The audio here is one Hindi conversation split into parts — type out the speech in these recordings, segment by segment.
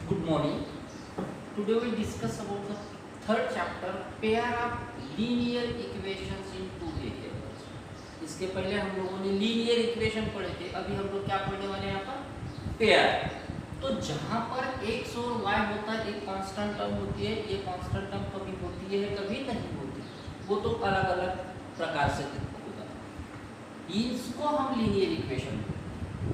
Good morning. Today we discuss about the third chapter, pair of linear equations in two variables. इसके पहले हम लोगों ने लीनियर इक्वेशन पढ़े थे, अभी हम लोग क्या पढ़ने वाले हैं यहाँ पर पेयर। तो जहाँ पर x और y होता है, एक कांस्टेंट टर्म होती है, ये कांस्टेंट टर्म कभी होती है कभी नहीं होती, वो तो अलग अलग प्रकार से होगा। इसको हम लीनियर इक्वेशन,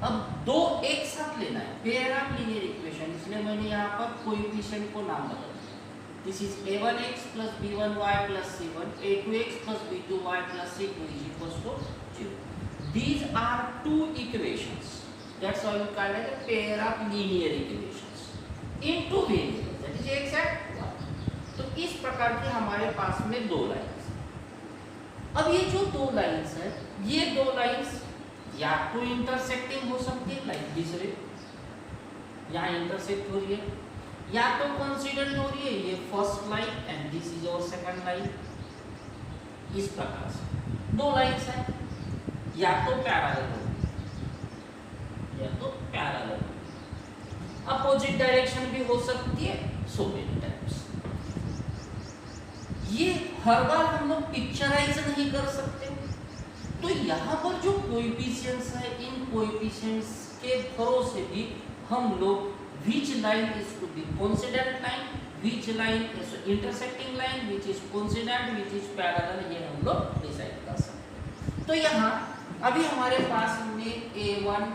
अब दो एक साथ लेना है, पेयर ऑफ लीनियर इक्वेशन, इसलिए मैंने यहाँ पर कोएफिशिएंट को नाम बदल दिया। This is a1x plus b1y plus c1, a2x plus b2y plus c2 is equals to 0. These are two equations. That's why we call it a pair of linear equations in two variables, that is x and y. तो इस प्रकार के हमारे पास में दो लाइंस। अब ये जो दो लाइंस है, ये दो लाइंस या तो इंटरसेक्टिंग हो सकती है, लाइक दिस रे यहाँ इंटरसेक्ट हो रही है, या तो कोइंसिडेंट हो रही है, ये first line and this is और सेकंड लाइन। इस प्रकार से दो लाइंस है, या तो पैरेलल हो, या तो पैरेलल, अपोजिट डायरेक्शन भी हो सकती है, सो मेनी टाइप्स। ये हर बार हम लोग पिक्चराइज नहीं कर सकते, तो यहाँ पर जो कोएफिशिएंट्स है, इन कोएफिशिएंट्स के भरोसे भी हम लोग which line is to be coincident line, which line is intersecting line, which is coincident, which is parallel, ये हम लोग डिसाइड कर सकते हैं। तो यहाँ अभी हमारे पास में a1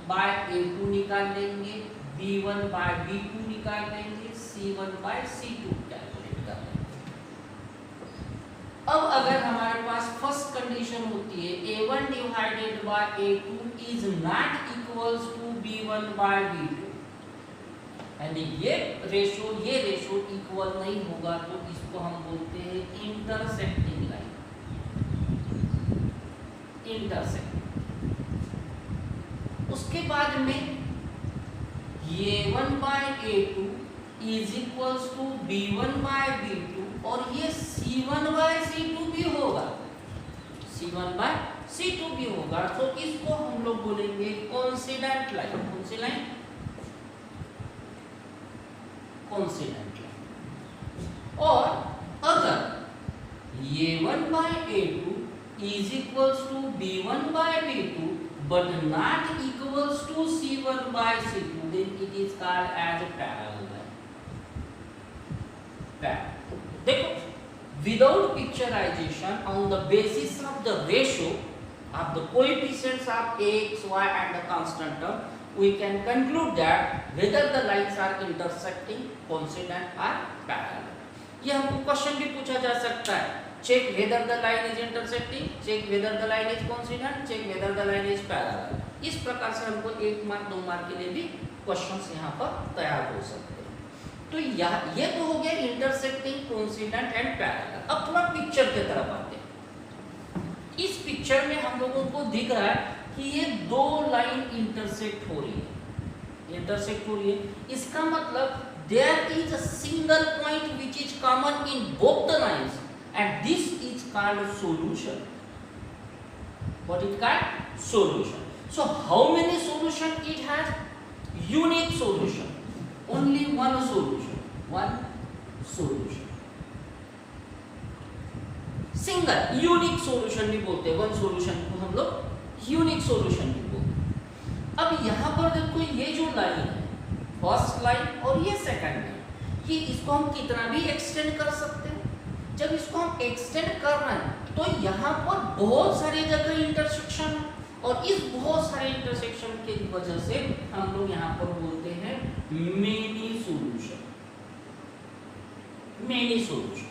by a2 निकाल लेंगे, b1 by b2 निकाल लेंगे, c1 by c2 कैलकुलेट कर लेंगे। अब अगर हमारे पास फर्स्ट कंडीशन होती है a1 divided by a2 is not equals to b1 by b2, and ये रेशो इक्वल नहीं होगा, तो इसको हम बोलते हैं इंटरसेक्टिंग लाइन, इंटरसेक्टिंग। उसके बाद में a1 by a2 is equals to b1 by b2, और ये c1 by c2 भी होगा, c1 by c2 भी होगा, तो इसको हम लोग बोलेंगे कोइंसिडेंट लाइन। कौन सी लाइन? Coincident line. और अगर a1 by a2 is equals to b1 by b2 but not equals to c1 by c2, then it is called as a parallel line. देखो, without picturization, on the basis of the ratio of the coefficients of x, y and the constant term, we can conclude that whether the lines are intersecting, coincident or parallel. ये हमको क्वेश्चन भी पूछा जा सकता है, check whether the line is intersecting, check whether the line is coincident, check whether the line is parallel. इस प्रकार से हमको 1 मार्क 2 मार्क के लिए भी क्वेश्चंस यहाँ पर तैयार हो सकते हैं। तो ये तो हो गया इंटरसेक्टिंग, कोइंसिडेंट एंड पैरेलल। अब थोड़ा पिक्चर की तरफ आते हैं। इस पिक्चर में हम लोगों को दिख रहा है कि ये दो लाइन इंटरसेक्ट हो रही है, इसका मतलब there is a single point which is common in both the lines, and this is called solution. What is called? Solution. So how many solution it has? Unique solution. Only one solution. Single, unique solution भी बोलते हैं, one solution को हम लोग यूनिक सॉल्यूशन भी बोलते। अब यहाँ पर देखो, ये जो लाइन है, फर्स्ट लाइन और ये सेकंड लाइन, कि इसको हम कितना भी एक्सटेंड कर सकते हैं। जब इसको हम एक्सटेंड कर रहे हैं तो यहाँ पर बहुत सारी जगह इंटरसेक्शन है, और इस बहुत सारे इंटरसेक्शन की वजह से हम लोग यहाँ पर बोलते हैं मेनी सॉल्यूशन।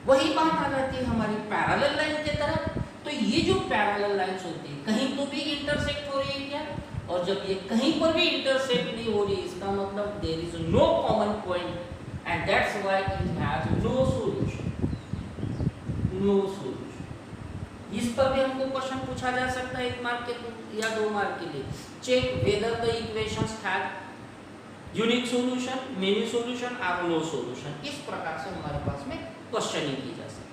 वही बात आ जाती है हमारी पैरेलल लाइन की तरफ। तो ये जो पैरेलल लाइंस होती है, कहीं तो भी इंटरसेक्ट हो रही है क्या, और जब ये कहीं पर भी इंटरसेक्ट नहीं हो रही, इसका मतलब there is no common point, and that's why it has no solution. इस पर भी हमको क्वेश्चन पूछा जा सकता है 1 मार्क के या 2 मार्क के लिए। Check whether the equations have unique solution, many solution और नो सॉल्यूशन। इस प्रकार से हमारे पास में क्वेश्चनिंग की जा सकती है।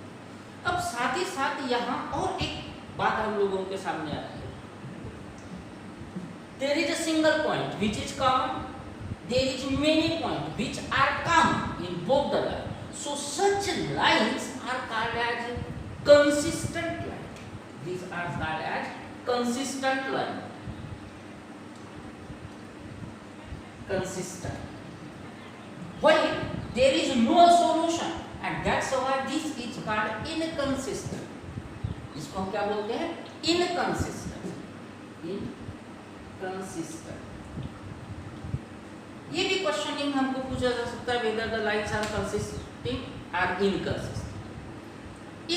अब साथ ही साथ यहाँ और एक बात हम लोगों के सामने आती है, there is a single point which is common there is many points which are common in both the lines. So such lines are called as consistent line. These are called as consistent line. Consistent. While there is no solution, and that's why this is called inconsistent. इसको हम क्या बोलते हैं? Inconsistent. Inconsistent. ये भी क्वेश्चनिंग हमको पूछा जा सकता है whether the lines are consisting or inconsistent.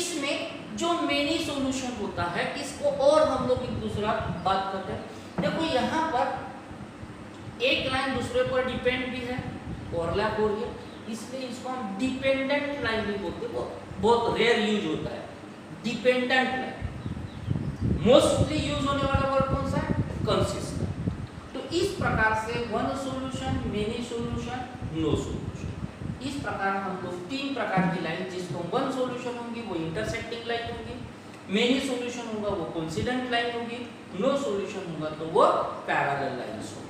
इसमें जो मेनी सॉल्यूशन होता है इसको और हम लोग एक दूसरा बात करते हैं. देखो यहाँ पर एक लाइन दूसरे पर डिपेंड भी है, ओवरलैप हो रही है, इसलिए इसको हम डिपेंडेंट लाइन भी बोलते हैं. बहुत रेयर यूज होता है डिपेंडेंट लाइन. मोस्टली यूज होने वाला वर्ड कौन सा है? कंसिस्टेंट. तो इस प्रकार से one solution, many solution, no solution, इस प्रकार हम लोग तीन प्रकार की लाइन, जिसको वन सॉल्यूशन होंगी वो इंटरसेक्टिंग लाइन होगी, मेनी सॉल्यूशन होगा वो कोइंसिडेंट लाइन होगी, नो सॉल्यूशन होगा तो वो पैरेलल लाइंस होगी.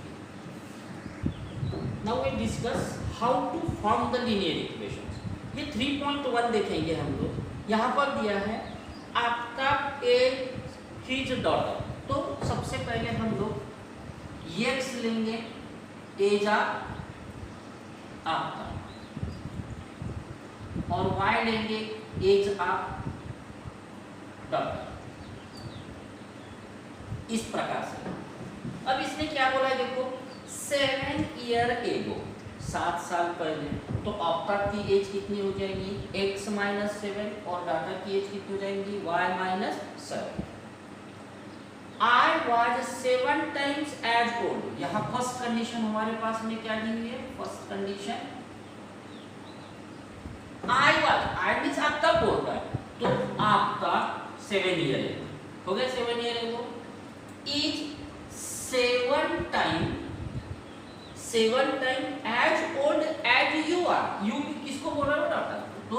Now we discuss how to form the linear equations. ये 3.1 देखेंगे हम लोग. यहाँ पर दिया है आपका ए हिज डॉटर. तो सबसे पहले हम लोग x लेंगे एज आपका और y लेंगे एज आप डॉटर. इस प्रकार से. अब इसने क्या बोला है देखो, 7 ईयर एगो, 7 साल पहले. तो आपका की एज कितनी हो जाएगी? x - 7 और डॉटर की एज कितनी हो जाएगी? y - 7. I was 7 times as old. यहाँ फर्स्ट कंडीशन हमारे पास में क्या दी हुई है? फर्स्ट कंडीशन I मीन्स आप तब बोल रहा है, तो आपका 7 ईयर है, हो गया 7 ईयर है वो. Is 7 time as old as you are. You किसको बोल रहा है? डॉटर. तो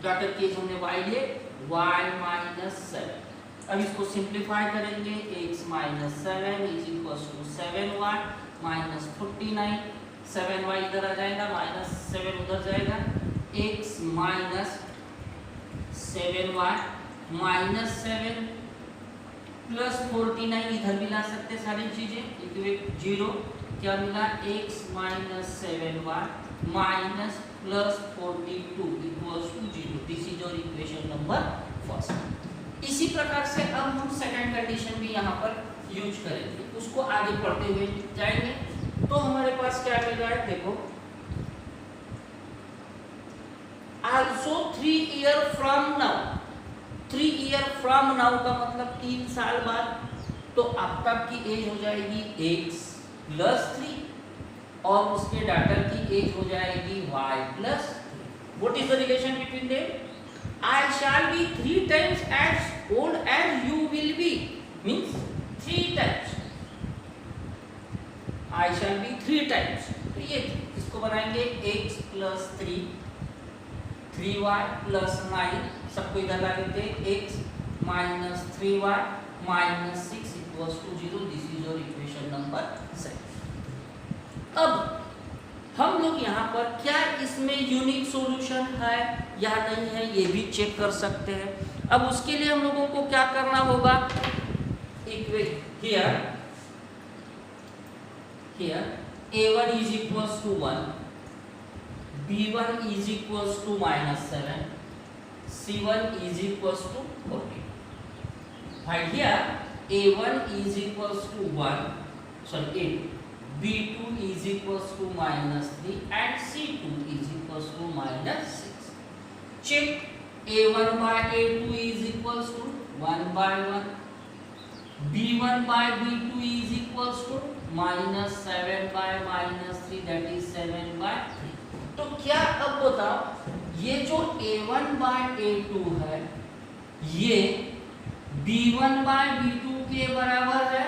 डॉटर की एज हमने y लिए, y - 7. अब इसको सिंप्लीफाई करेंगे. x - 7 is equal to 7y minus 49. 7y इधर आ जाएगा, -7 उधर जाएगा. x - 7y -7 प्लस 49 इधर भी ला सकते सारी चीजें. इक्वेट 0 क्या मिला? x - 7y minus plus 42 equals to 0. This is your equation number first. इसी प्रकार से अब हम सेकंड कंडीशन भी यहाँ पर यूज करेंगे, उसको आगे पढ़ते हुए जाएंगे. तो हमारे पास क्या मिल रहा है देखो, also 3 year from now. 3 year from now का मतलब 3 साल बाद. तो अब तक की एज हो जाएगी x + 3 और उसके डॉटर की एज हो जाएगी y + 3. What is the relation between them? I shall be 3 times as old as you will be, means 3 times. I shall be 3 times. तो ये इसको बनाएंगे x + 3, 3y + 9, सबको इधर ला देते. x - 3y - 6 = 0. This is your equation number 7. अब हम लोग यहाँ पर क्या इसमें यूनिक सॉल्यूशन है या नहीं है ये भी चेक कर सकते हैं. अब उसके लिए हम लोगों को क्या करना होगा? Here a1 is equals to 1, b1 is equals to -7, c1 is equals to 14. While here a1 is equals to 8, b2 is equals to -3 and c2 is equals to -6. Check. a1 by a2 is equals to 1 by 1. b1 by b2 is equals to -7 by -3, that is 7 by 3. तो क्या अब बताओ, ये जो a1 by a2 है ये b1 by b2 के बराबर है?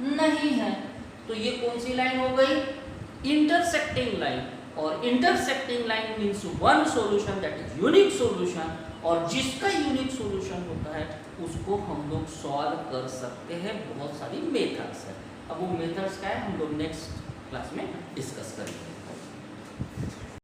नहीं है. तो ये कौन सी लाइन हो गई? Intersecting line. और intersecting line means one solution, that is unique solution. और जिसका यूनिक सॉल्यूशन होता है उसको हम लोग सॉल्व कर सकते हैं बहुत सारी मेथड से. अब वो मेथड्स क्या है हम लोग नेक्स्ट क्लास में डिस्कस करेंगे।